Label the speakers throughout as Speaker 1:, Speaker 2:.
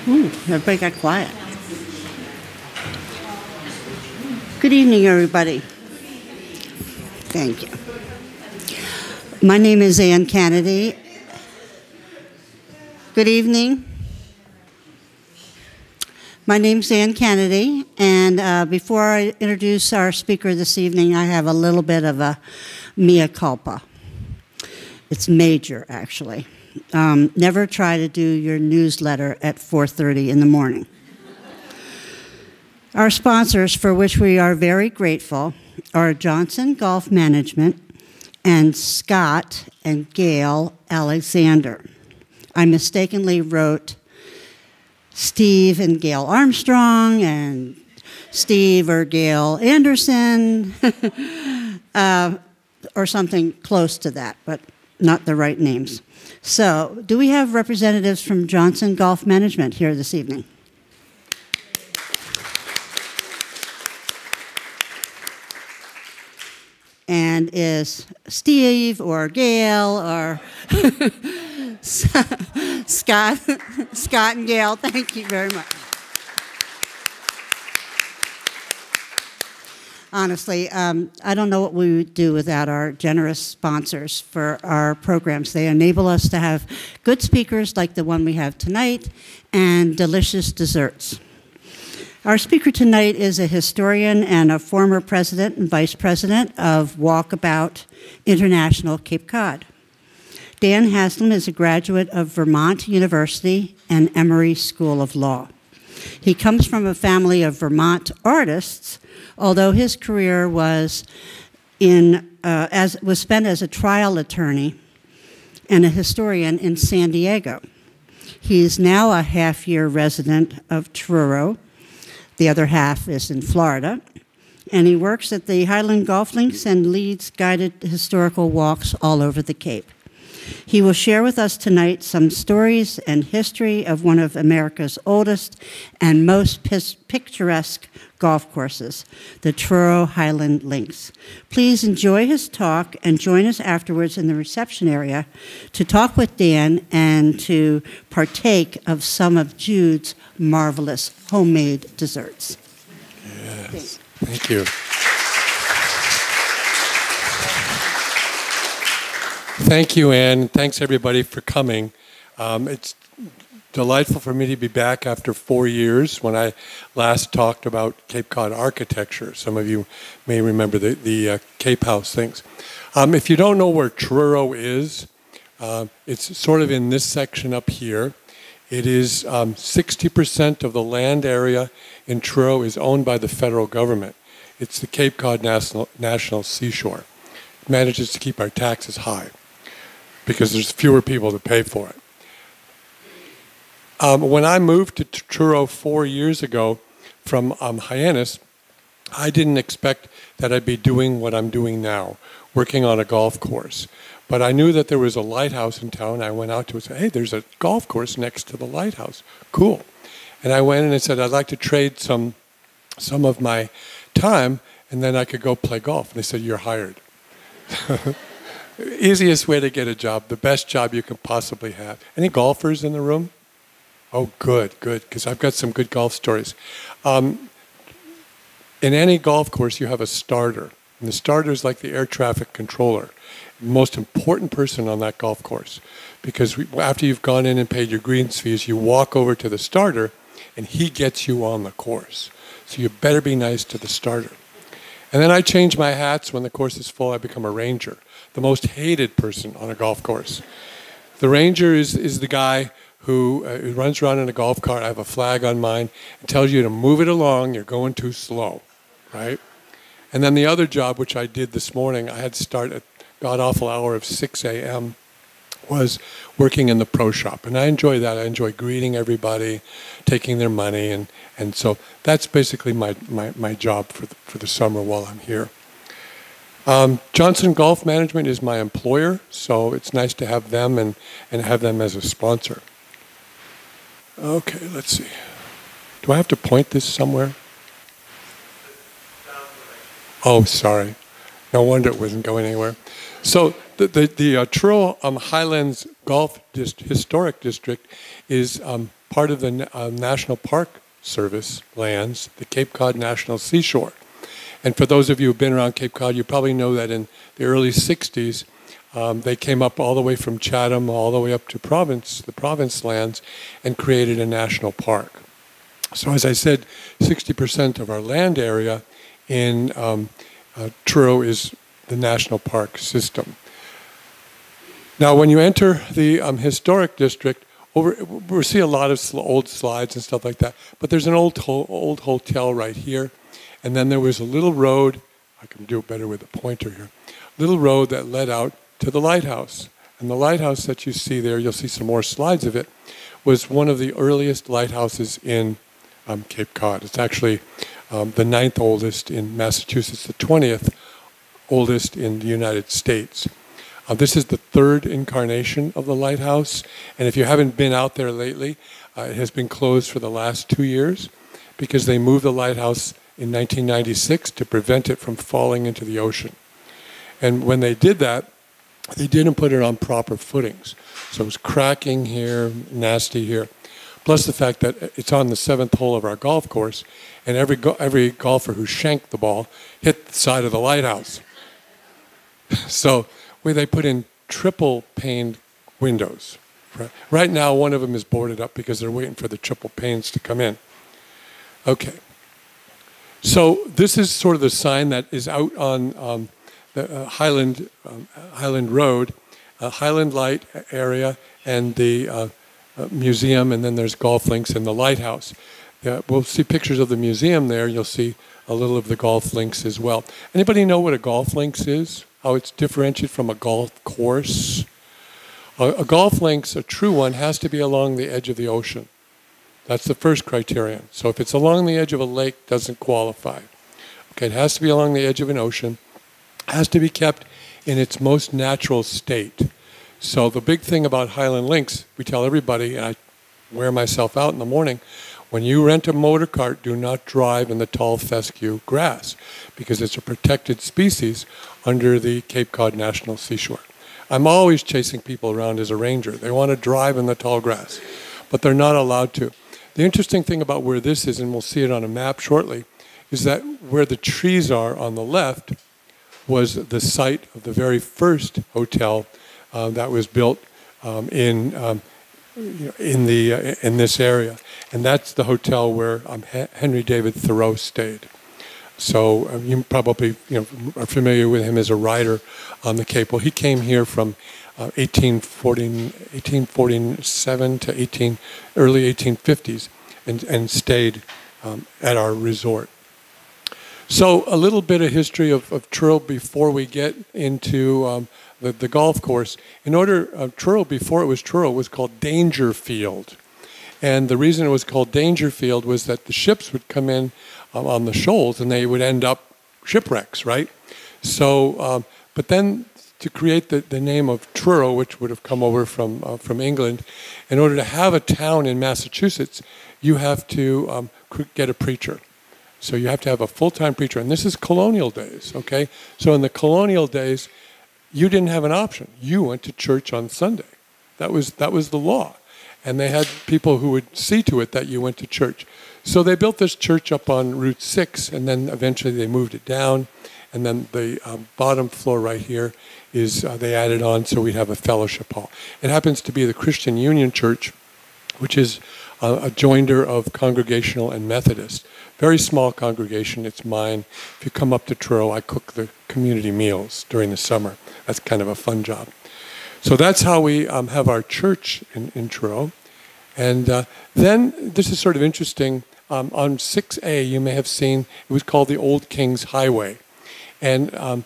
Speaker 1: Everybody got quiet. Good evening, everybody. Thank you. My name is Ann Kennedy. Good evening. My name's Ann Kennedy, and before I introduce our speaker this evening, I have a little bit of a mea culpa. It's major, actually. Never try to do your newsletter at 4:30 in the morning. Our sponsors, for which we are very grateful, are Johnson Golf Management and Scott and Gail Alexander. I mistakenly wrote Steve and Gail Armstrong and Steve or Gail Anderson or something close to that, but not the right names. So, do we have representatives from Johnson Golf Management here this evening? And is Steve or Gail or Scott and Gail, thank you very much. Honestly, I don't know what we would do without our generous sponsors for our programs. They enable us to have good speakers like the one we have tonight and delicious desserts. Our speaker tonight is a historian and a former president and vice president of Walkabout International Cape Cod. Dan Haslam is a graduate of Vermont University and Emory School of Law. He comes from a family of Vermont artists, although his career was spent as a trial attorney and a historian in San Diego. He is now a half-year resident of Truro. The other half is in Florida. And he works at the Highland Golf Links and leads guided historical walks all over the Cape. He will share with us tonight some stories and history of one of America's oldest and most picturesque golf courses, the Truro Highland Links. Please enjoy his talk and join us afterwards in the reception area to talk with Dan and to partake of some of Jude's marvelous homemade desserts.
Speaker 2: Yes, thank you. Thank you, Ann. Thanks, everybody, for coming. It's delightful for me to be back after 4 years when I last talked about Cape Cod architecture. Some of you may remember the Cape House things. If you don't know where Truro is, it's sort of in this section up here. It is 60% of the land area in Truro is owned by the federal government. It's the Cape Cod National Seashore. It manages to keep our taxes high because there's fewer people to pay for it. When I moved to Truro 4 years ago from Hyannis, I didn't expect that I'd be doing what I'm doing now, working on a golf course. But I knew that there was a lighthouse in town. I went out to it and said, hey, there's a golf course next to the lighthouse. Cool. And I went in and said, I'd like to trade some of my time, and then I could go play golf. And they said, you're hired. Easiest way to get a job, the best job you can possibly have. Any golfers in the room? Oh, good, because I've got some good golf stories. In any golf course, you have a starter. And the starter is like the air traffic controller, the most important person on that golf course. Because after you've gone in and paid your greens fees, you walk over to the starter, and he gets you on the course. So you better be nice to the starter. And then I change my hats. When the course is full, I become a ranger, the most hated person on a golf course. The ranger is the guy who runs around in a golf cart. I have a flag on mine and tells you to move it along. You're going too slow, right? And then the other job, which I did this morning, I had to start at god-awful hour of 6 a.m., was working in the pro shop. And I enjoy that. I enjoy greeting everybody, taking their money. And so that's basically my job for the summer while I'm here. Johnson Golf Management is my employer, so it's nice to have them and have them as a sponsor. Okay, let's see. Do I have to point this somewhere? Oh, sorry. No wonder it wasn't going anywhere. So the Truro Highlands Golf Historic District is part of the National Park Service lands, the Cape Cod National Seashore. And for those of you who've been around Cape Cod, you probably know that in the early 60s, they came up all the way from Chatham all the way up to the province lands, and created a national park. So as I said, 60% of our land area in Truro is the national park system. Now when you enter the historic district, we see a lot of old slides and stuff like that, but there's an old hotel right here, and then there was a little road, I can do it better with a pointer here, little road that led out to the lighthouse. And the lighthouse that you see there, you'll see some more slides of it, was one of the earliest lighthouses in Cape Cod. It's actually the 9th oldest in Massachusetts, the 20th oldest in the United States. This is the 3rd incarnation of the lighthouse, and if you haven't been out there lately, it has been closed for the last 2 years because they moved the lighthouse in 1996 to prevent it from falling into the ocean. And when they did that, they didn't put it on proper footings. So it was cracking here, nasty here. Plus the fact that it's on the 7th hole of our golf course, and every golfer who shanked the ball hit the side of the lighthouse. So where they put in triple paned windows. Right now, one of them is boarded up because they're waiting for the triple panes to come in. Okay. So this is sort of the sign that is out on the Highland Road, Highland Light area, and the museum, and then there's golf links and the lighthouse. We'll see pictures of the museum there. You'll see a little of the golf links as well. Anybody know what a golf links is? How it's differentiated from a golf course? A golf links, a true one, has to be along the edge of the ocean. That's the first criterion. So if it's along the edge of a lake, it doesn't qualify. Okay, it has to be along the edge of an ocean. It has to be kept in its most natural state. So the big thing about Highland Links, we tell everybody, and I wear myself out in the morning, when you rent a motor cart, do not drive in the tall fescue grass because it's a protected species under the Cape Cod National Seashore. I'm always chasing people around as a ranger. They want to drive in the tall grass, but they're not allowed to. The interesting thing about where this is, and we'll see it on a map shortly, is that where the trees are on the left was the site of the very first hotel that was built in this area, and that's the hotel where Henry David Thoreau stayed. So you probably are familiar with him as a writer on the Cape. Well, he came here from 1847 to early 1850s and stayed at our resort. So a little bit of history of Truro before we get into the golf course. Truro, before it was Truro, was called Dangerfield. And the reason it was called Dangerfield was that the ships would come in on the shoals and they would end up shipwrecks, right? So, but then to create the name of Truro, which would have come over from England, in order to have a town in Massachusetts, you have to get a preacher. So you have to have a full-time preacher. And this is colonial days, okay? So in the colonial days, you didn't have an option. You went to church on Sunday. That was the law. And they had people who would see to it that you went to church. So they built this church up on Route 6, and then eventually they moved it down. And then the bottom floor right here is they added on so we have a fellowship hall. It happens to be the Christian Union Church, which is a joinder of Congregational and Methodist. Very small congregation, it's mine. If you come up to Truro, I cook the community meals during the summer. That's kind of a fun job. So that's how we have our church in Truro. And then, this is sort of interesting, on 6A you may have seen, it was called the Old King's Highway. And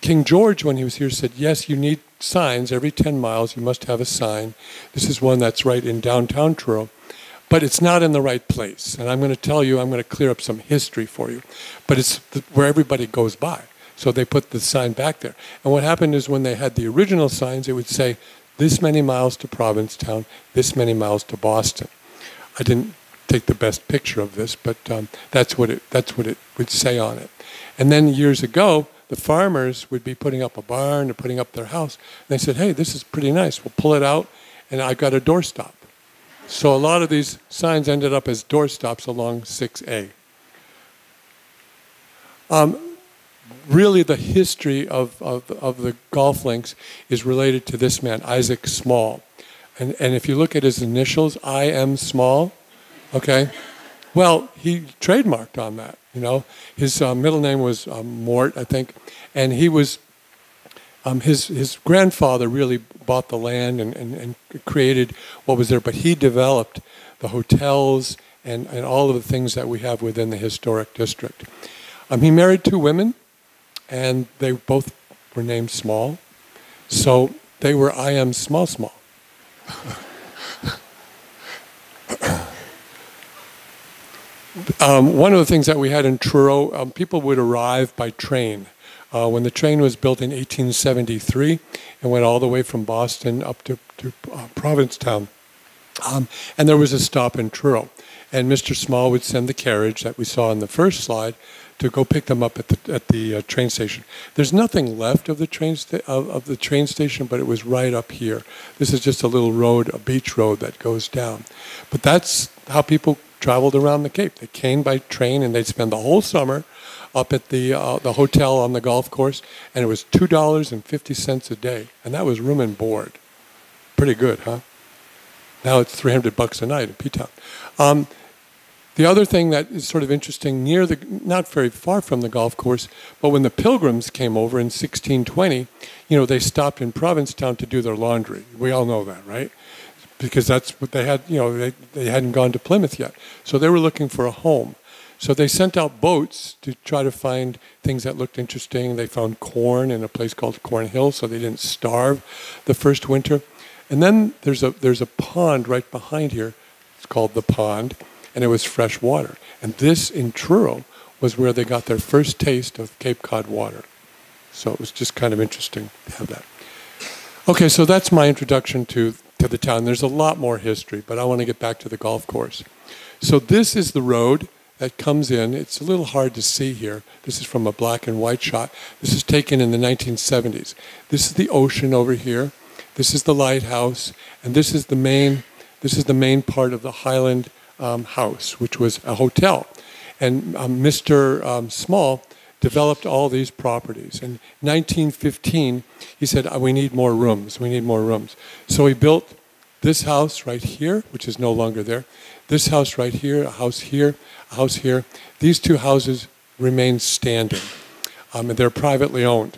Speaker 2: King George, when he was here, said, yes, you need signs. Every 10 miles you must have a sign. This is one that's right in downtown Truro. But it's not in the right place. And I'm going to tell you, I'm going to clear up some history for you. But it's where everybody goes by. So they put the sign back there. And what happened is when they had the original signs, it would say, this many miles to Provincetown, this many miles to Boston. I didn't take the best picture of this, but that's what it would say on it. And then years ago, the farmers would be putting up a barn or putting up their house. And they said, hey, this is pretty nice. We'll pull it out, and I got a doorstop. So a lot of these signs ended up as doorstops along 6A. Really, the history of the golf links is related to this man, Isaac Small. And if you look at his initials, I.M. Small, okay? Well, he trademarked on that, you know. His middle name was Mort, I think. And he was, his grandfather really bought the land and created what was there. But he developed the hotels and all of the things that we have within the historic district. He married 2 women, and they both were named Small. So they were I.M. Small. One of the things that we had in Truro, people would arrive by train. When the train was built in 1873 and went all the way from Boston up to Provincetown. And there was a stop in Truro. And Mr. Small would send the carriage that we saw in the first slide to go pick them up at the train station. There's nothing left of the train station, but it was right up here. This is just a little road, a beach road that goes down. But that's how people traveled around the Cape. They came by train, and they'd spend the whole summer up at the hotel on the golf course, and it was $2.50 a day, and that was room and board. Pretty good, huh? Now it's $300 a night in P-Town. The other thing that is sort of interesting, not very far from the golf course, but when the Pilgrims came over in 1620, you know, they stopped in Provincetown to do their laundry. We all know that, right? Because that's what they had, you know, they hadn't gone to Plymouth yet. So they were looking for a home. So they sent out boats to try to find things that looked interesting. They found corn in a place called Cornhill, so they didn't starve the first winter. And then there's a pond right behind here. It's called the Pond, and it was fresh water. And this in Truro was where they got their first taste of Cape Cod water. So it was just kind of interesting to have that. Okay, so that's my introduction to the town. There's a lot more history, but I want to get back to the golf course. So this is the road that comes in. It's a little hard to see here. This is from a black and white shot. This is taken in the 1970s. This is the ocean over here. This is the lighthouse, and this is the main part of the Highland house, which was a hotel. And Mr. Small developed all these properties. In 1915, he said, we need more rooms, we need more rooms. So he built this house right here, which is no longer there, this house right here, a house here, a house here. These 2 houses remain standing, and they're privately owned.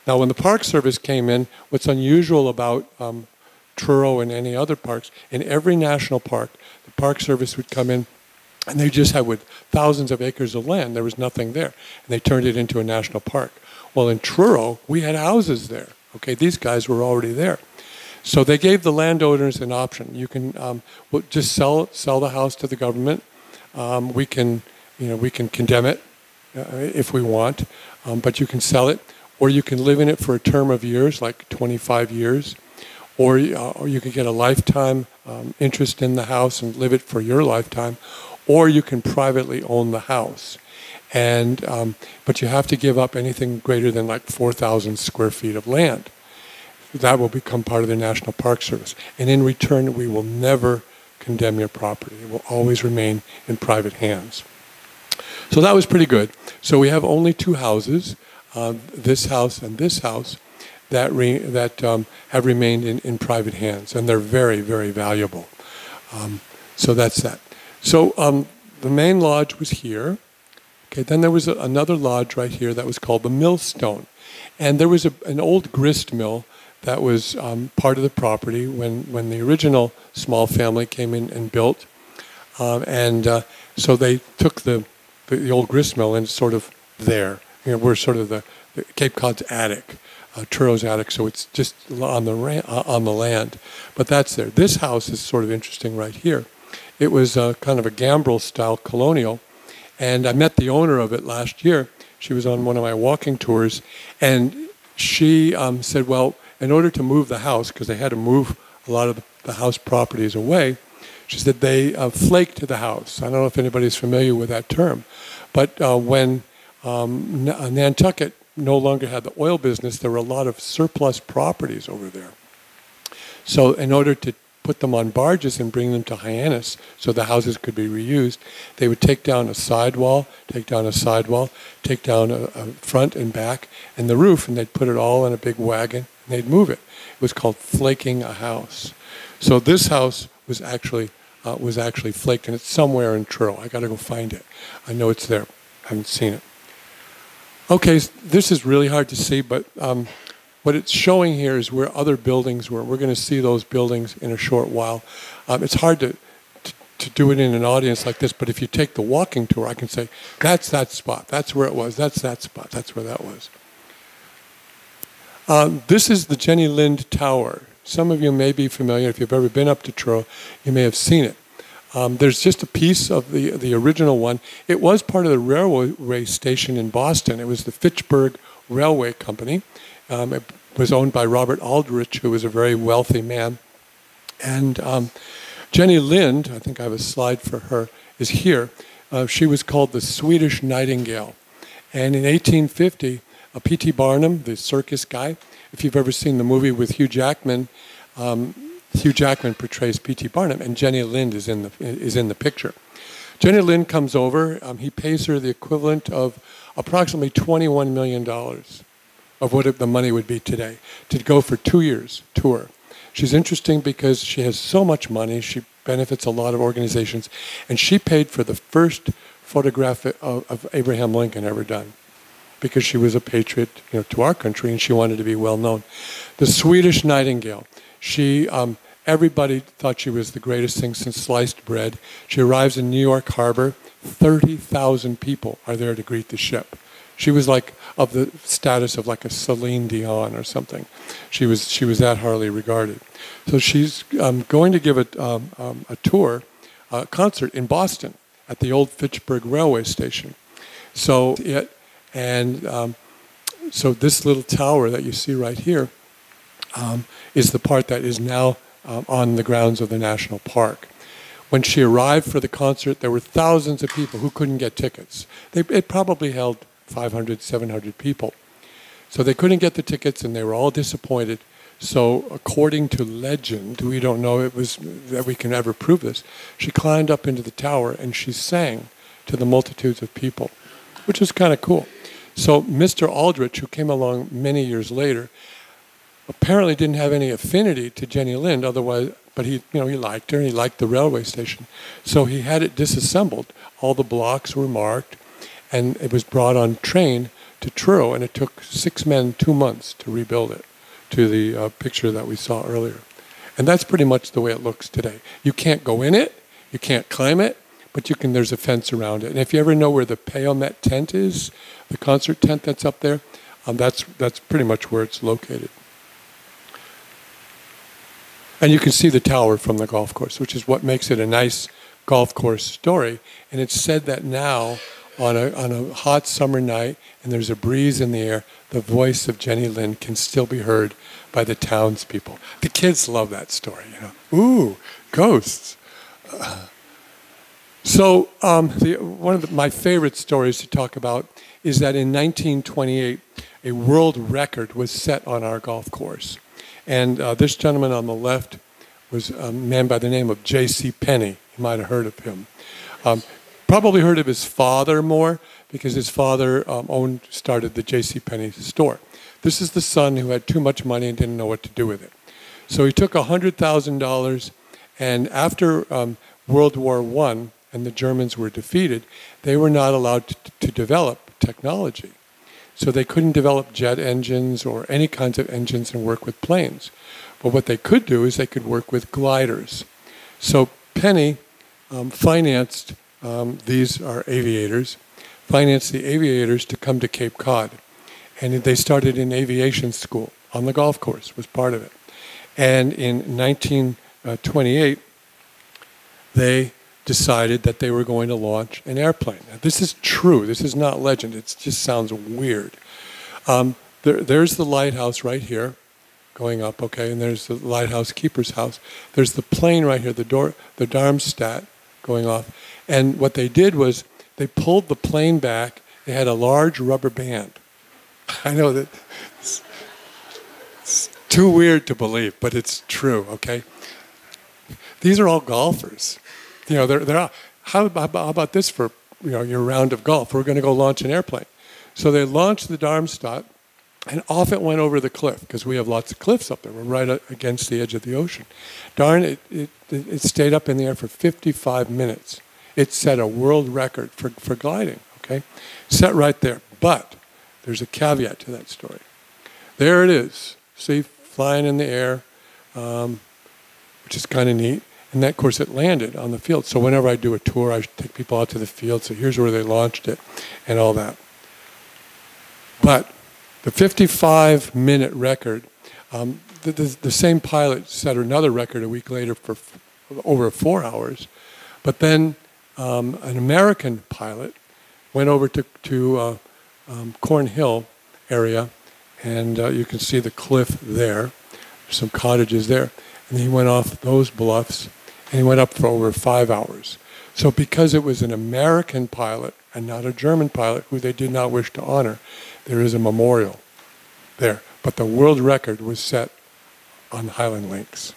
Speaker 2: Now, when the Park Service came in, what's unusual about Truro and any other parks, in every national park, the Park Service would come in, and they just had with thousands of acres of land, there was nothing there, and they turned it into a national park. Well, in Truro, we had houses there. Okay, these guys were already there. So they gave the landowners an option. You can just sell the house to the government. We can condemn it if we want, but you can sell it, or you can live in it for a term of years, like 25 years, or you can get a lifetime interest in the house and live it for your lifetime, or you can privately own the house. And but you have to give up anything greater than like 4,000 square feet of land. That will become part of the National Park Service. And in return, we will never condemn your property. It will always remain in private hands. So that was pretty good. So we have only 2 houses, this house and this house, that have remained in private hands. And they're very, very valuable. So that's that. So the main lodge was here. Okay, then there was another lodge right here that was called the Millstone. And there was an old grist mill that was part of the property when the original Small family came in and built. So they took the old grist mill and it's sort of there. You know, we're sort of the Cape Cod's attic, Truro's attic, so it's just on the land. But that's there. This house is sort of interesting right here. It was kind of a gambrel-style colonial, and I met the owner of it last year. She was on one of my walking tours, and she said, well, in order to move the house, because they had to move a lot of the house properties away, she said they flaked the house. I don't know if anybody's familiar with that term, but when Nantucket no longer had the oil business, there were a lot of surplus properties over there. So in order to put them on barges and bring them to Hyannis so the houses could be reused. They would take down a sidewall, take down a sidewall, take down a front and back and the roof, and they'd put it all in a big wagon and they'd move it. It was called flaking a house. So this house was actually flaked, and it's somewhere in Truro. I got to go find it. I know it's there. I haven't seen it. Okay, this is really hard to see, but what it's showing here is where other buildings were. We're going to see those buildings in a short while. It's hard to do it in an audience like this, but if you take the walking tour, I can say, that's that spot, that's where it was, that's that spot, that's where that was. This is the Jenny Lind Tower. Some of you may be familiar. If you've ever been up to Truro, you may have seen it. There's just a piece of the original one. It was part of the railway station in Boston. It was the Fitchburg Railway Company. It was owned by Robert Aldrich, who was a very wealthy man. And Jenny Lind, I think I have a slide for her, is here. She was called the Swedish Nightingale. And in 1850, P.T. Barnum, the circus guy, if you've ever seen the movie with Hugh Jackman portrays P.T. Barnum, and Jenny Lind is in the picture. Jenny Lind comes over. He pays her the equivalent of approximately $21 million of what the money would be today to go for 2 years tour. She's interesting because she has so much money. She benefits a lot of organizations, and she paid for the first photograph of Abraham Lincoln ever done, because she was a patriot, to our country, and she wanted to be well known. The Swedish Nightingale. She, everybody thought she was the greatest thing since sliced bread. She arrives in New York Harbor. 30,000 people are there to greet the ship. She was like of the status of like a Celine Dion or something. She was that highly regarded. So she's going to give a tour, a concert in Boston at the old Fitchburg Railway Station. So so this little tower that you see right here is the part that is now on the grounds of the National Park. When she arrived for the concert, there were thousands of people who couldn't get tickets. It probably held 500, 700 people. So they couldn't get the tickets, and they were all disappointed. So according to legend, we don't know that we can ever prove this, she climbed up into the tower and she sang to the multitudes of people, which was kind of cool. So Mr. Aldrich, who came along many years later, apparently didn't have any affinity to Jenny Lind, otherwise, but he liked her, and he liked the railway station. So he had it disassembled. All the blocks were marked, and it was brought on train to Truro, and it took 6 men 2 months to rebuild it to the picture that we saw earlier. And that's pretty much the way it looks today. You can't go in it, you can't climb it, but there's a fence around it. And if you ever know where the Payomet tent is, the concert tent that's up there, that's pretty much where it's located. And you can see the tower from the golf course, which is what makes it a nice golf course story. And it's said that now, on a hot summer night, and there's a breeze in the air, the voice of Jenny Lind can still be heard by the townspeople. The kids love that story, Ooh, ghosts. So one of my favorite stories to talk about is that in 1928, a world record was set on our golf course. And this gentleman on the left was a man by the name of J.C. Penney. You might have heard of him. Probably heard of his father more, because his father started the J.C. Penney store. This is the son who had too much money and didn't know what to do with it. So he took $100,000, and after World War I and the Germans were defeated, they were not allowed to develop technology. So they couldn't develop jet engines or any kinds of engines and work with planes. But what they could do is they could work with gliders. So Penny financed, these are aviators, financed the aviators to come to Cape Cod. And they started an aviation school on the golf course, was part of it. And in 1928, they decided that they were going to launch an airplane. Now, this is true. This is not legend. It just sounds weird. There's the lighthouse right here going up, okay, and there's the lighthouse keeper's house. There's the plane right here, the Darmstadt going off. And what they did was they pulled the plane back. They had a large rubber band. I know that it's too weird to believe, but it's true, okay? These are all golfers. You know, they're out. How about this for, you know, your round of golf? We're going to go launch an airplane. So they launched the Darmstadt, and off it went over the cliff, because we have lots of cliffs up there. We're right against the edge of the ocean. Darn, it stayed up in the air for 55 minutes. It set a world record for gliding, okay? Set right there. But there's a caveat to that story. There it is. See, flying in the air, which is kind of neat. And that, of course, it landed on the field. So whenever I do a tour, I take people out to the field. So here's where they launched it and all that. But the 55-minute record, the same pilot set another record a week later for over 4 hours. But then an American pilot went over to Cornhill area, and you can see the cliff there. There's some cottages there. And he went off those bluffs, and he went up for over 5 hours. So because it was an American pilot and not a German pilot who they did not wish to honor, there is a memorial there. But the world record was set on Highland Links.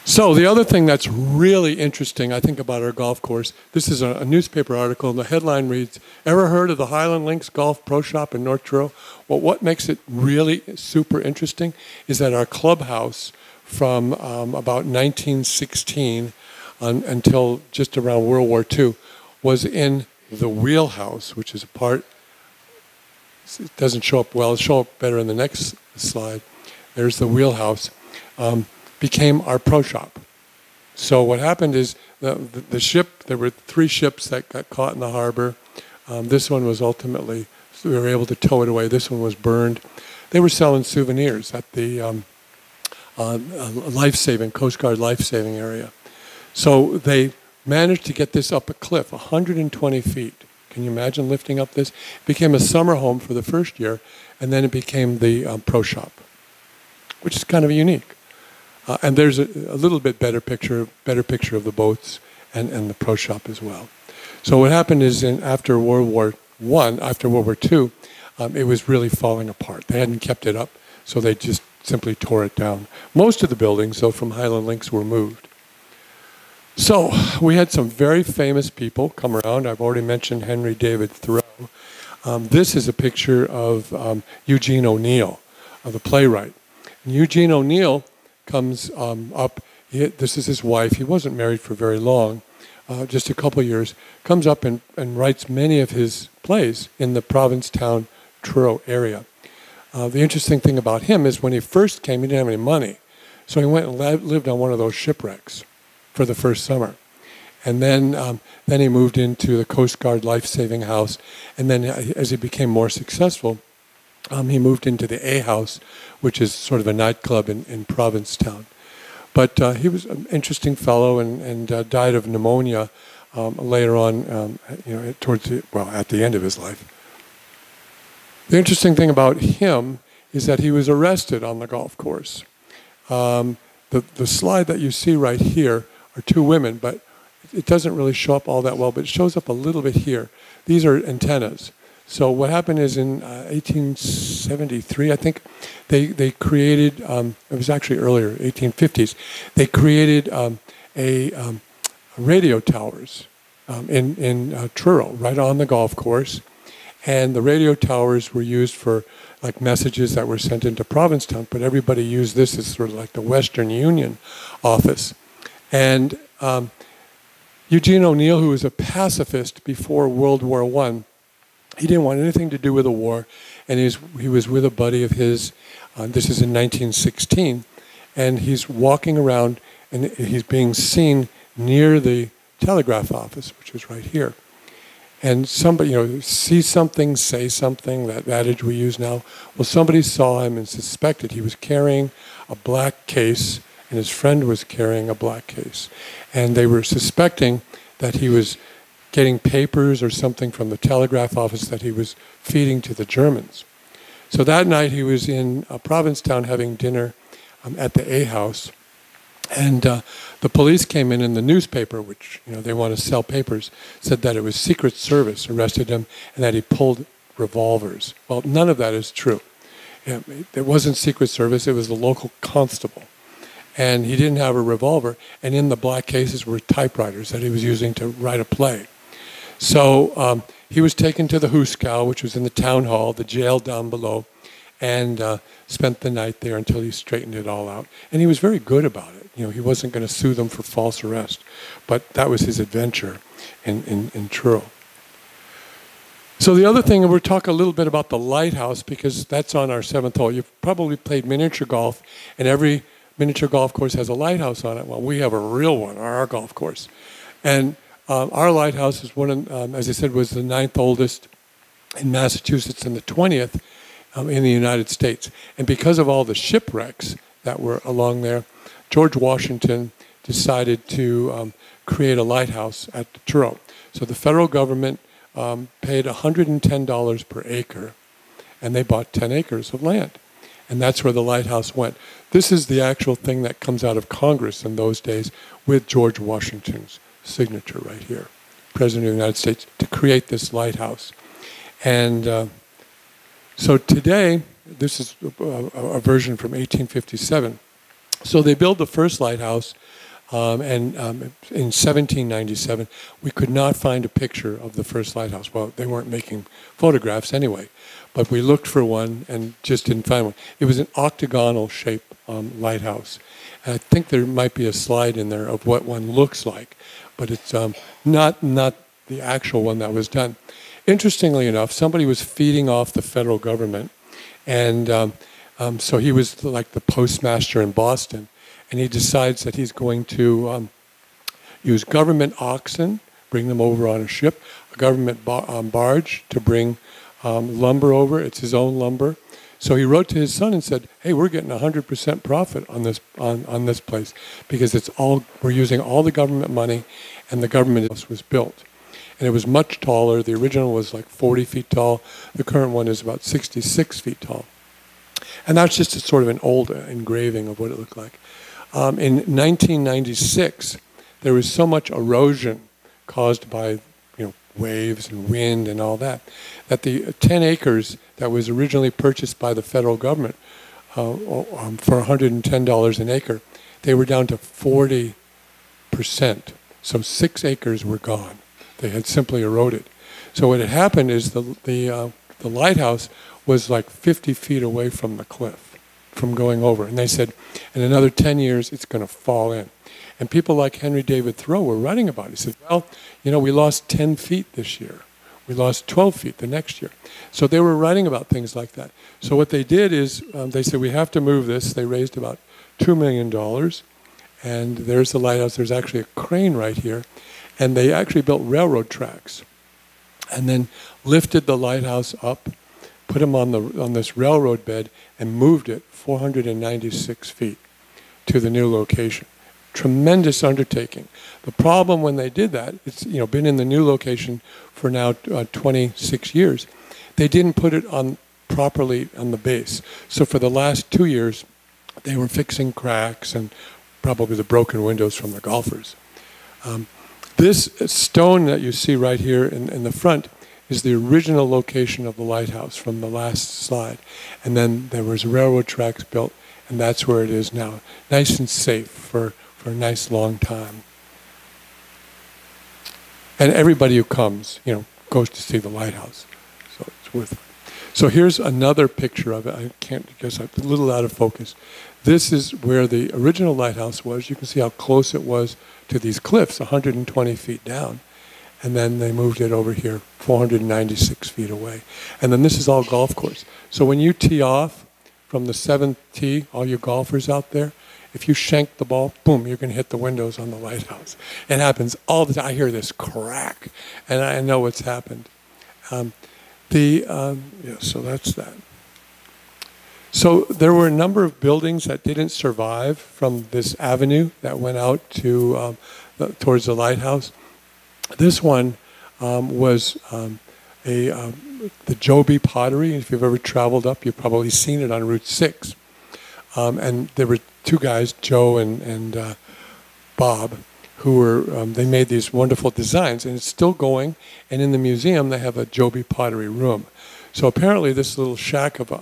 Speaker 2: So the other thing that's really interesting, I think, about our golf course, this is a newspaper article, and the headline reads, "Ever heard of the Highland Links Golf Pro Shop in North Truro?" Well, what makes it really super interesting is that our clubhouse from about 1916 until just around World War II was in the wheelhouse, which is a part, it doesn't show up well, it'll show up better in the next slide. There's the wheelhouse. Became our pro shop. So what happened is the ship, there were 3 ships that got caught in the harbor. This one was ultimately, we were able to tow it away. This one was burned. They were selling souvenirs at the life-saving, Coast Guard life-saving area. So they managed to get this up a cliff, 120 feet. Can you imagine lifting up this? It became a summer home for the first year, and then it became the pro shop, which is kind of unique. And there's a little bit better picture of the boats and the pro shop as well. So what happened is after World War I, after World War II, it was really falling apart. They hadn't kept it up, so they just simply tore it down. Most of the buildings, though, from Highland Links were moved. So we had some very famous people come around. I've already mentioned Henry David Thoreau. This is a picture of Eugene O'Neill, the playwright. And Eugene O'Neill comes up, this is his wife, he wasn't married for very long, just a couple years, comes up and writes many of his plays in the Provincetown, Truro area. The interesting thing about him is when he first came, he didn't have any money. So he went and lived on one of those shipwrecks for the first summer. And then he moved into the Coast Guard life-saving house, and then as he became more successful, he moved into the A House, which is sort of a nightclub in Provincetown. But he was an interesting fellow and died of pneumonia later on, at the end of his life. The interesting thing about him is that he was arrested on the golf course. The slide that you see right here are 2 women, but it doesn't really show up all that well, but it shows up a little bit here. These are antennas. So what happened is in 1873, I think, they created, it was actually earlier, 1850s, they created radio towers in Truro, right on the golf course. And the radio towers were used for like messages that were sent into Provincetown, but everybody used this as sort of like the Western Union office. And Eugene O'Neill, who was a pacifist before World War I, he didn't want anything to do with the war, and he was with a buddy of his. This is in 1916, and he's walking around, and he's being seen near the telegraph office, which was right here. And somebody, see something, say something, that adage we use now. Well, somebody saw him and suspected he was carrying a black case, and his friend was carrying a black case. And they were suspecting that he was getting papers or something from the telegraph office that he was feeding to the Germans. So that night he was in Provincetown having dinner at the A House, and the police came in the newspaper, which they want to sell papers, said that it was Secret Service arrested him and that he pulled revolvers. Well, none of that is true. It wasn't Secret Service, it was the local constable. and he didn't have a revolver, and in the black cases were typewriters that he was using to write a play. So he was taken to the Hooskow, which was in the town hall, the jail down below, and spent the night there until he straightened it all out. And he was very good about it. You know, he wasn't going to sue them for false arrest, but that was his adventure in Truro. So the other thing, and we'll talk a little bit about the lighthouse, because that's on our 7th hole. You've probably played miniature golf, and every miniature golf course has a lighthouse on it. Well, we have a real one on our golf course. And our lighthouse is one of, as I said, was the 9th oldest in Massachusetts and the 20th in the United States. And because of all the shipwrecks that were along there, George Washington decided to create a lighthouse at Truro. So the federal government paid $110 per acre, and they bought 10 acres of land. And that's where the lighthouse went. This is the actual thing that comes out of Congress in those days with George Washington's signature right here, President of the United States, to create this lighthouse. And so today, this is a version from 1857. So they built the first lighthouse, and in 1797, we could not find a picture of the first lighthouse. Well, they weren't making photographs anyway, but we looked for one and just didn't find one. It was an octagonal shape lighthouse. And I think there might be a slide in there of what one looks like, but it's not the actual one that was done. Interestingly enough, somebody was feeding off the federal government, and so he was like the postmaster in Boston, and he decides that he's going to use government oxen, bring them over on a ship, a government barge to bring lumber over. It's his own lumber. So he wrote to his son and said, "Hey, we're getting 100% profit on this place because it's all, we're using all the government money, and the government house was built." And it was much taller. The original was like 40 feet tall. The current one is about 66 feet tall. And that's just a sort of an old engraving of what it looked like. In 1996, there was so much erosion caused by waves and wind and all that, that the 10 acres that was originally purchased by the federal government for $110 an acre, they were down to 40%. So 6 acres were gone. They had simply eroded. So what had happened is the lighthouse was like 50 feet away from the cliff, from going over. And they said, in another 10 years, it's going to fall in. And people like Henry David Thoreau were writing about it. He said, well, we lost 10 feet this year. We lost 12 feet the next year. So they were writing about things like that. So what they did is they said, we have to move this. They raised about $2 million. And there's the lighthouse. There's actually a crane right here. And they actually built railroad tracks and then lifted the lighthouse up, put them on this railroad bed, and moved it 496 feet to the new location. Tremendous undertaking. The problem when they did that, it's been in the new location for now 26 years. They didn't put it on properly on the base. So for the last 2 years, they were fixing cracks and probably the broken windows from the golfers. This stone that you see right here in the front is the original location of the lighthouse from the last slide. And then there was railroad tracks built, and that's where it is now. Nice and safe for a nice long time. And everybody who comes, goes to see the lighthouse. So it's worth it. So here's another picture of it. I guess I'm a little out of focus. This is where the original lighthouse was. You can see how close it was to these cliffs, 120 feet down. And then they moved it over here, 496 feet away. And then this is all golf course. So when you tee off from the 7th tee, all you golfers out there, if you shank the ball, boom, you're going to hit the windows on the lighthouse. It happens all the time. I hear this crack, and I know what's happened. So that's that. So there were a number of buildings that didn't survive from this avenue that went out to towards the lighthouse. This one was the Joby Pottery. If you've ever traveled up, you've probably seen it on Route 6. And there were 2 guys, Joe and Bob, who were, they made these wonderful designs, and it's still going. And in the museum, they have a Joby Pottery room. So apparently this little shack of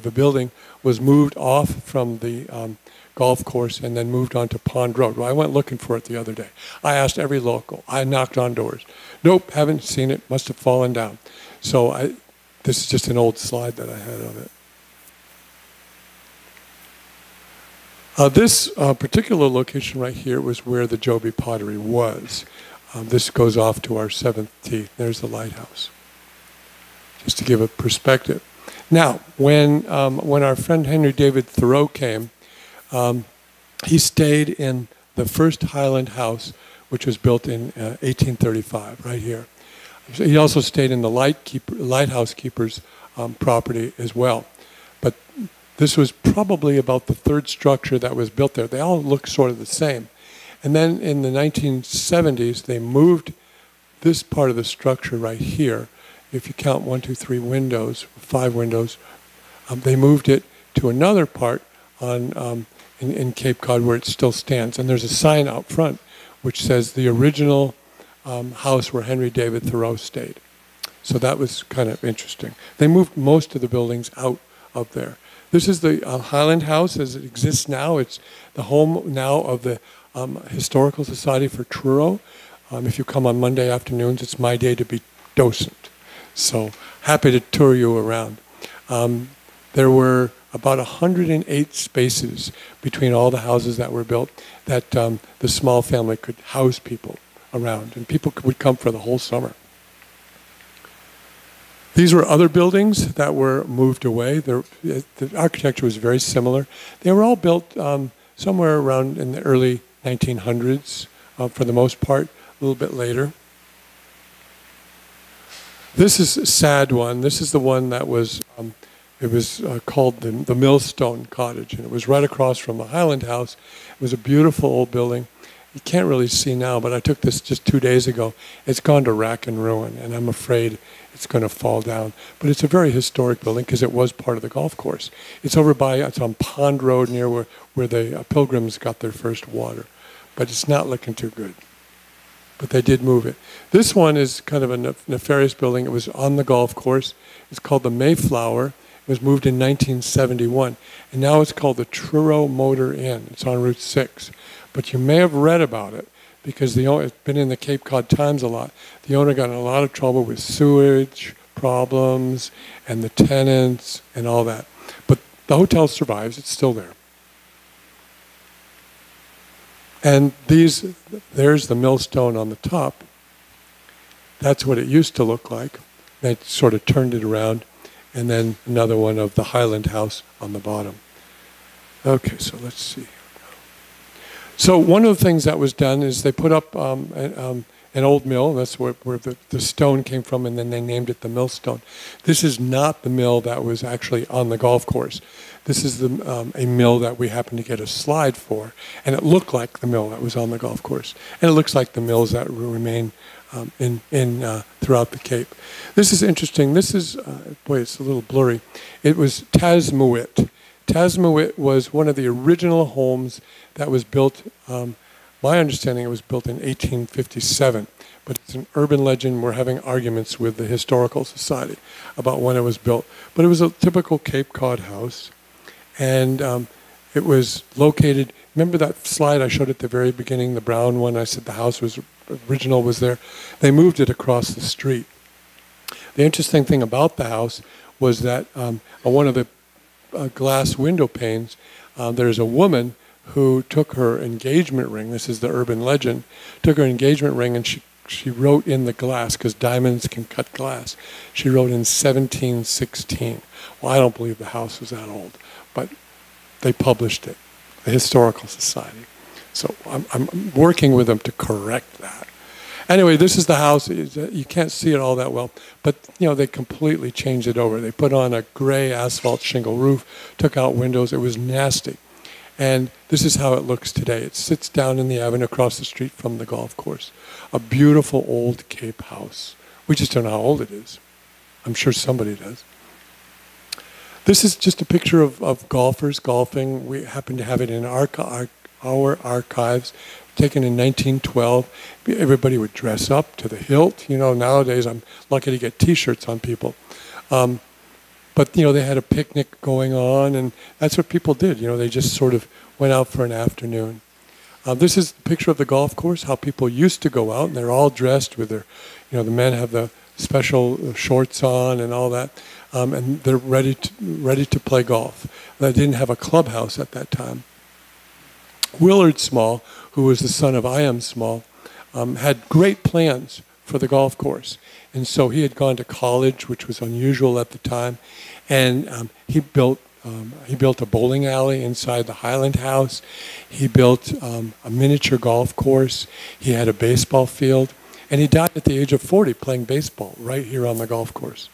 Speaker 2: a building was moved off from the golf course and then moved on to Pond Road. Well, I went looking for it the other day. I asked every local. I knocked on doors. Nope, haven't seen it. Must have fallen down. So this is just an old slide that I had of it. This particular location right here was where the Joby pottery was. This goes off to our 7th tee. There's the lighthouse. Just to give a perspective. Now, when our friend Henry David Thoreau came, he stayed in the first Highland house, which was built in 1835, right here. He also stayed in the lighthouse keeper's property as well. But this was probably about the 3rd structure that was built there. They all look sort of the same. And then in the 1970s, they moved this part of the structure right here. If you count 1, 2, 3 windows, 5 windows, they moved it to another part on in Cape Cod where it still stands. And there's a sign out front which says the original house where Henry David Thoreau stayed. So that was kind of interesting. They moved most of the buildings out of there. This is the Highland House as it exists now. It's the home now of the Historical Society for Truro. If you come on Monday afternoons, it's my day to be docent. So happy to tour you around. There were about 108 spaces between all the houses that were built that the small family could house people around, and people would come for the whole summer. These were other buildings that were moved away. The architecture was very similar. They were all built somewhere around in the early 1900s, for the most part, a little bit later. This is a sad one. This is the one that was, it was called the Millstone Cottage, and it was right across from the Highland House. It was a beautiful old building. You can't really see now, but I took this just 2 days ago. It's gone to rack and ruin, and I'm afraid it's going to fall down. But it's a very historic building because it was part of the golf course. It's it's on Pond Road near where the pilgrims got their first water. But it's not looking too good. But they did move it. This one is kind of a nefarious building. It was on the golf course. It's called the Mayflower. It was moved in 1971. And now it's called the Truro Motor Inn. It's on Route 6. But you may have read about it because it's been in the Cape Cod Times a lot. The owner got in a lot of trouble with sewage problems and the tenants and all that. But the hotel survives. It's still there. And there's the millstone on the top. That's what it used to look like. They sort of turned it around. And then another one of the Highland House on the bottom. Okay, so let's see. So one of the things that was done is they put up an old mill. That's where the stone came from, and then they named it the millstone. This is not the mill that was actually on the golf course. This is a mill that we happened to get a slide for, and it looked like the mill that was on the golf course. And it looks like the mills that remain throughout the Cape. This is interesting. This is, boy, it's a little blurry. It was Tasmuit. Tasmuit was one of the original homes that was built, my understanding it was built in 1857, but it's an urban legend. We're having arguments with the Historical Society about when it was built. But it was a typical Cape Cod house, and it was located, remember that slide I showed at the very beginning, the brown one? I said the house was original was there. They moved it across the street. The interesting thing about the house was that on one of the glass window panes, there's a woman who took her engagement ring, this is the urban legend, took her engagement ring and she wrote in the glass, because diamonds can cut glass, she wrote in 1716. Well, I don't believe the house was that old, but they published it, the Historical Society. So I'm working with them to correct that. Anyway, this is the house. You can't see it all that well, but they completely changed it over. They put on a gray asphalt shingle roof, took out windows. It was nasty. And this is how it looks today. It sits down in the avenue across the street from the golf course. A beautiful old Cape house. We just don't know how old it is. I'm sure somebody does. This is just a picture of golfers golfing. We happen to have it in our archives, taken in 1912. Everybody would dress up to the hilt. Nowadays I'm lucky to get T-shirts on people. But, they had a picnic going on, and that's what people did. They just sort of went out for an afternoon. This is a picture of the golf course, how people used to go out, and they're all dressed with their, the men have the special shorts on and all that, and they're ready to play golf. They didn't have a clubhouse at that time. Willard Small, who was the son of I.M. Small, had great plans for the golf course. And so he had gone to college, which was unusual at the time, and he built a bowling alley inside the Highland House. He built a miniature golf course. He had a baseball field. And he died at the age of 40 playing baseball right here on the golf course,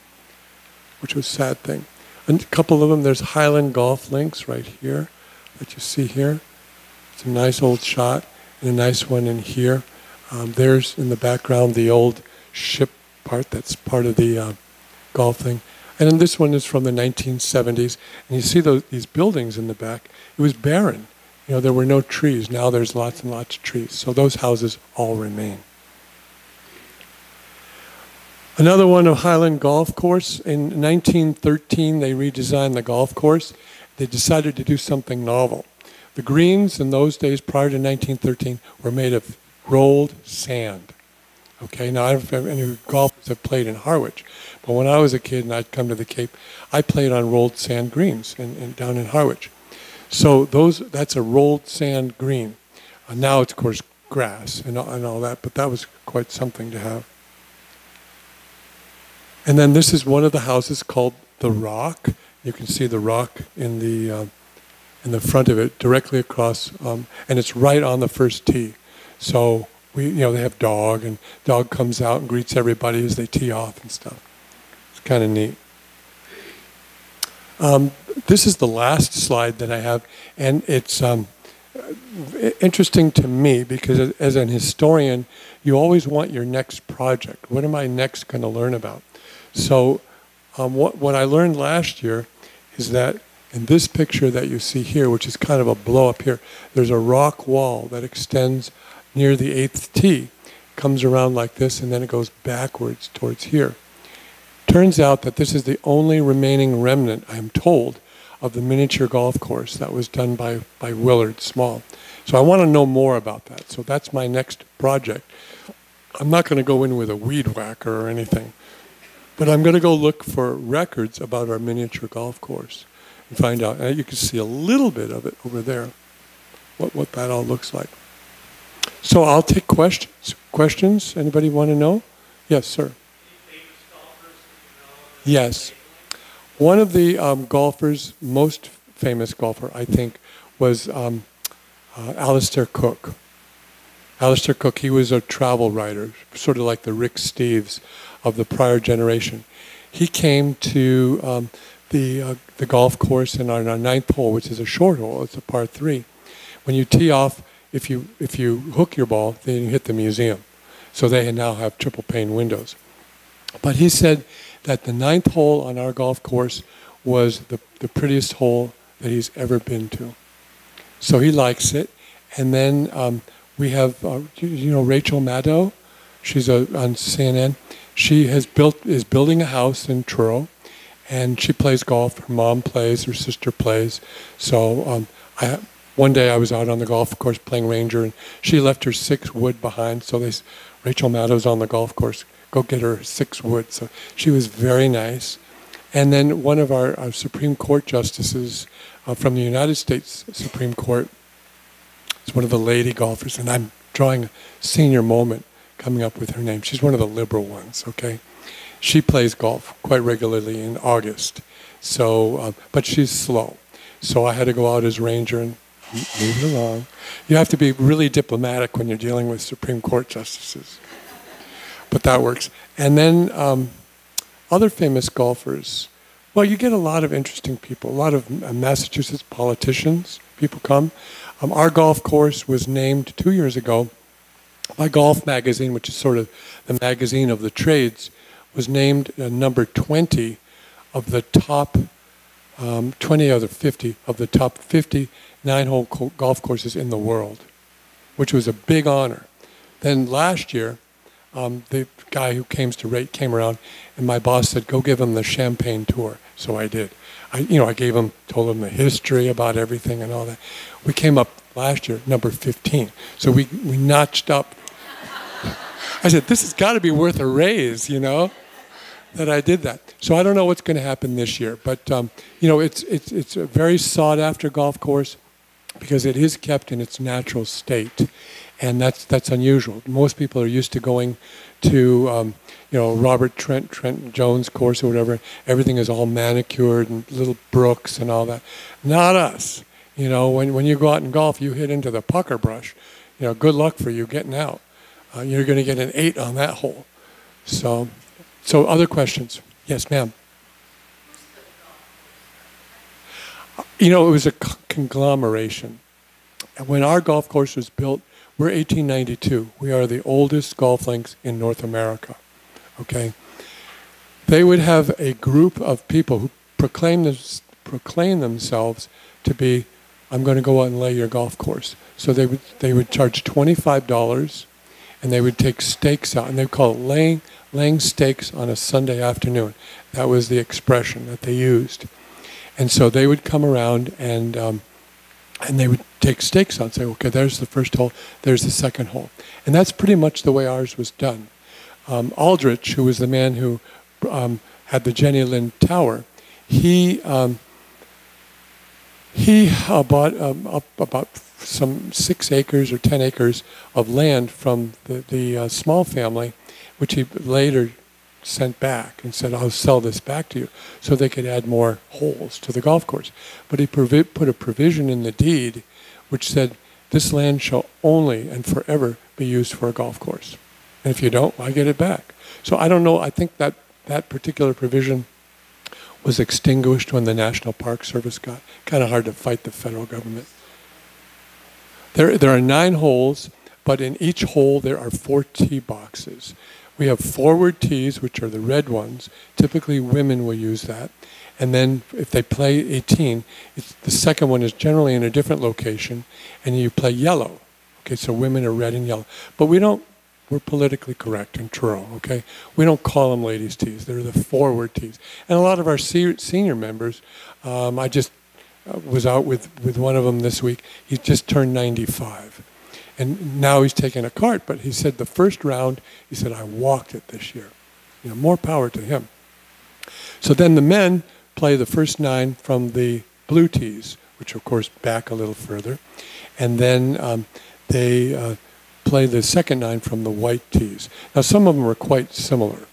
Speaker 2: which was a sad thing. And a couple of them, there's Highland golf links right here that you see here. It's a nice old shot and a nice one in here. There's in the background the old ship part that's part of the golf thing. And then this one is from the 1970s. And you see these buildings in the back. It was barren. There were no trees. Now there's lots and lots of trees. So those houses all remain. Another one of Highland Golf Course. In 1913, they redesigned the golf course. They decided to do something novel. The greens in those days, prior to 1913, were made of rolled sand. Okay, now I don't know if any golfers have played in Harwich, but when I was a kid and I'd come to the Cape, I played on rolled sand greens down in Harwich. So that's a rolled sand green. Now it's, of course, grass and all that, but that was quite something to have. And then this is one of the houses called The Rock. You can see the rock in the front of it, directly across, and it's right on the first tee. So they have dog, and dog comes out and greets everybody as they tee off and stuff. It's kind of neat. This is the last slide that I have, and it's interesting to me because as an historian, you always want your next project. What am I next going to learn about? So what I learned last year is that in this picture that you see here, which is kind of a blow up here, there's a rock wall that extends near the 8th tee, comes around like this, and then it goes backwards towards here. Turns out that this is the only remaining remnant, I am told, of the miniature golf course that was done by Willard Small. So I want to know more about that. So that's my next project. I'm not going to go in with a weed whacker or anything, but I'm going to go look for records about our miniature golf course and find out. And you can see a little bit of it over there, what that all looks like. So I'll take questions. Questions? Anybody want to know? Yes, sir. Any famous golfers that you know? Yes. One of the golfers, most famous golfer, I think, was Alistair Cook. Alistair Cook, he was a travel writer, sort of like the Rick Steves of the prior generation. He came to the golf course on our 9th hole, which is a short hole. It's a par 3. When you tee off, if you hook your ball, then you hit the museum. So they now have triple pane windows. But he said that the 9th hole on our golf course was the prettiest hole that he's ever been to. So he likes it. And then we have, Rachel Maddow. She's on CNN. She is building a house in Truro, and she plays golf. Her mom plays, her sister plays. So one day I was out on the golf course playing Ranger, and she left her 6 wood behind. So Rachel Maddow's on the golf course. Go get her 6 wood. So she was very nice. And then one of our Supreme Court justices from the United States Supreme Court is one of the lady golfers, and I'm drawing a senior moment coming up with her name. She's one of the liberal ones, okay? She plays golf quite regularly in August. So, but she's slow. So I had to go out as Ranger and move it along. You have to be really diplomatic when you're dealing with Supreme Court justices. But that works. And then other famous golfers. Well, you get a lot of interesting people. A lot of Massachusetts politicians, people come. Our golf course was named 2 years ago by Golf Magazine, which is sort of the magazine of the trades, was named number 20 of the top 20 out of 50 of the top 50 9-hole golf courses in the world, which was a big honor. Then last year, the guy who came around, and my boss said, go give him the champagne tour. So I did. I told him the history about everything and all that. We came up last year, number 15. So we notched up. I said, this has got to be worth a raise, that I did that. So I don't know what's going to happen this year, but it's a very sought after golf course because it is kept in its natural state, and that's unusual. Most people are used to going to Robert Trent Jones course or whatever. Everything is all manicured and little brooks and all that. Not us. When you go out and golf, you hit into the pucker brush. Good luck for you getting out. You're going to get an 8 on that hole. So other questions? Yes, ma'am. It was a conglomeration. When our golf course was built, we're 1892. We are the oldest golf links in North America. Okay? They would have a group of people who proclaim themselves to be, I'm going to go out and lay your golf course. So they would charge $25, and they would take stakes out, and they would call it laying stakes on a Sunday afternoon. That was the expression that they used. And so they would come around and they would take stakes out and say, okay, there's the first hole, there's the second hole. And that's pretty much the way ours was done. Aldrich, who was the man who had the Jenny Lind Tower, he bought up about some 6 acres or 10 acres of land from the Small family, which he later sent back and said, I'll sell this back to you, so they could add more holes to the golf course. But he put a provision in the deed which said, this land shall only and forever be used for a golf course. And if you don't, I get it back. So I don't know, I think that particular provision was extinguished when the National Park Service got kind of hard to fight the federal government. There are 9 holes, but in each hole there are 4 tee boxes. We have forward tees, which are the red ones. Typically women will use that. And then if they play 18, the second one is generally in a different location, and you play yellow. Okay, so women are red and yellow. But we're politically correct in Truro, okay? We don't call them ladies' tees. They're the forward tees. And a lot of our senior members, I just was out with one of them this week. He just turned 95. And now he's taking a cart, but he said the first round, he said, I walked it this year. More power to him. So then the men play the first 9 from the blue tees, which of course back a little further. And then they play the second 9 from the white tees. Now some of them are quite similar,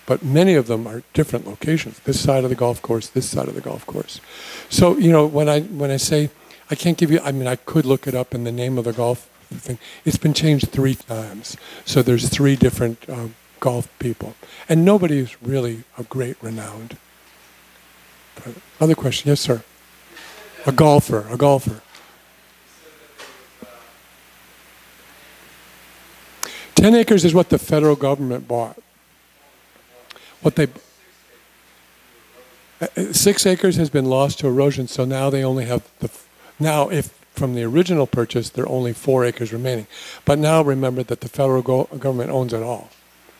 Speaker 2: but many of them are different locations. This side of the golf course, this side of the golf course. So, when I say, I can't give you, I could look it up in the name of the golf thing. It's been changed 3 times. So there's 3 different golf people. And nobody is really a great renowned. Other question? Yes, sir. A golfer. 10 acres is what the federal government bought. 6 acres has been lost to erosion, so now they only have if from the original purchase, there are only 4 acres remaining. But now remember that the federal government owns it all.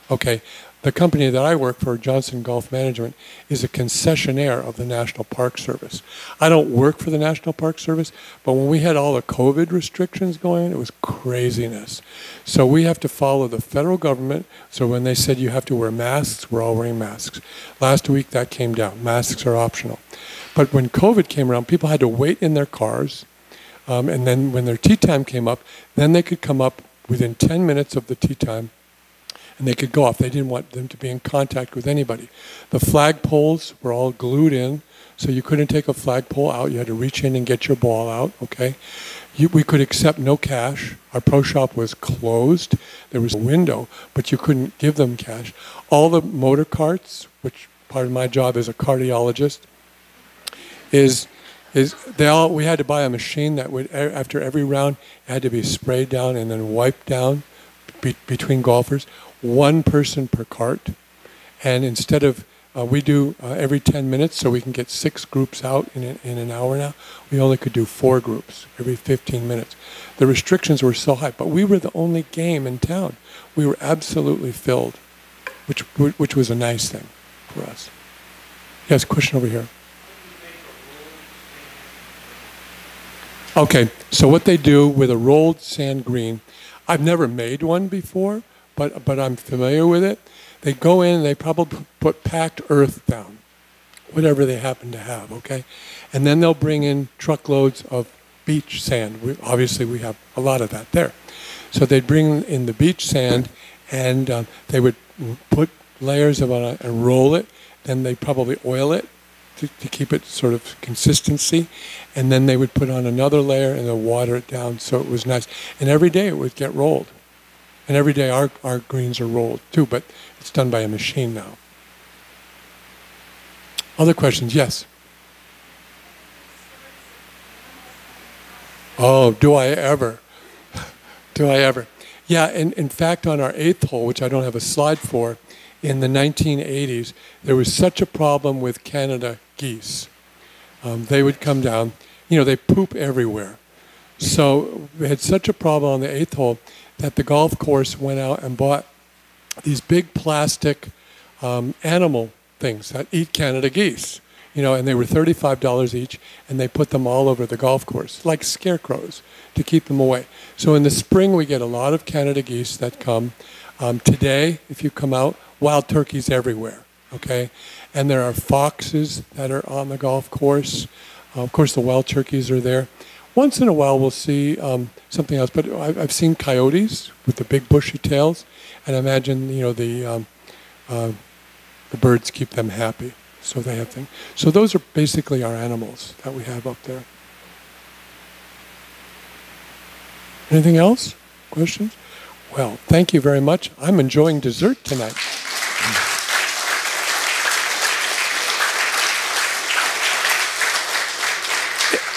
Speaker 2: Okay, the company that I work for, Johnson Golf Management, is a concessionaire of the National Park Service. I don't work for the National Park Service, but when we had all the COVID restrictions going on, it was craziness. So we have to follow the federal government. So when they said you have to wear masks, we're all wearing masks. Last week that came down. Masks are optional. But when COVID came around, people had to wait in their cars. And then when their tee time came up, then they could come up within 10 minutes of the tee time, and they could go off. They didn't want them to be in contact with anybody. The flag poles were all glued in, so you couldn't take a flagpole out. You had to reach in and get your ball out, okay? We could accept no cash. Our pro shop was closed. There was a window, but you couldn't give them cash. All the motor carts, which part of my job as a cardiologist, we had to buy a machine that would, after every round, it had to be sprayed down and then wiped down between golfers. 1 person per cart. And instead of We do every 10 minutes, so we can get 6 groups out in an hour now. We only could do 4 groups every 15 minutes. The restrictions were so high, but we were the only game in town. We were absolutely filled, which was a nice thing for us. Yes, question over here. Okay, so what they do with a rolled sand green, I've never made one before, but I'm familiar with it. They go in and they probably put packed earth down, whatever they happen to have, okay? And then they'll bring in truckloads of beach sand. Obviously, we have a lot of that there. So they'd bring in the beach sand, and they would put layers of it and roll it. Then they'd probably oil it to keep it sort of consistency. And then they would put on another layer and then water it down so it was nice. And every day it would get rolled. And every day our greens are rolled too, but it's done by a machine now. Other questions? Yes? Oh, do I ever? Do I ever? Yeah, in fact, on our 8th hole, which I don't have a slide for, in the 1980s, there was such a problem with Canada geese. They would come down, they poop everywhere. So we had such a problem on the 8th hole that the golf course went out and bought these big plastic animal things that eat Canada geese. And they were $35 each, and they put them all over the golf course, like scarecrows, to keep them away. So in the spring, we get a lot of Canada geese that come. Today, if you come out, wild turkeys everywhere, okay? And there are foxes that are on the golf course. Of course, the wild turkeys are there. Once in a while, we'll see something else, but I've seen coyotes with the big bushy tails, and I imagine, the birds keep them happy. So they have things. So those are basically our animals that we have up there. Anything else? Questions? Well, thank you very much. I'm enjoying dessert tonight.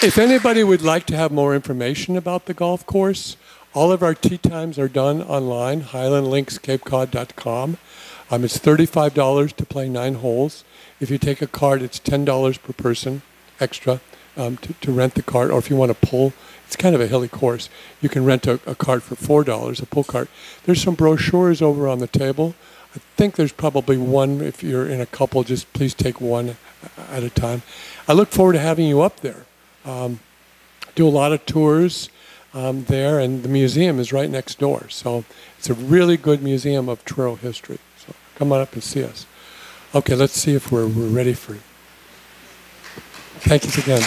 Speaker 2: If anybody would like to have more information about the golf course, all of our tee times are done online, HIGHLANDLinksCapeCod.com. It's $35 to play 9 holes. If you take a cart, it's $10 per person extra to rent the cart. Or if you want to pull, it's kind of a hilly course. You can rent a cart for $4, a pull cart. There's some brochures over on the table. I think there's probably one. If you're in a couple, just please take one at a time. I look forward to having you up there. Do a lot of tours there, and the museum is right next door. So it's a really good museum of Truro history. So come on up and see us. Okay, let's see if we're ready for it. Thank you again.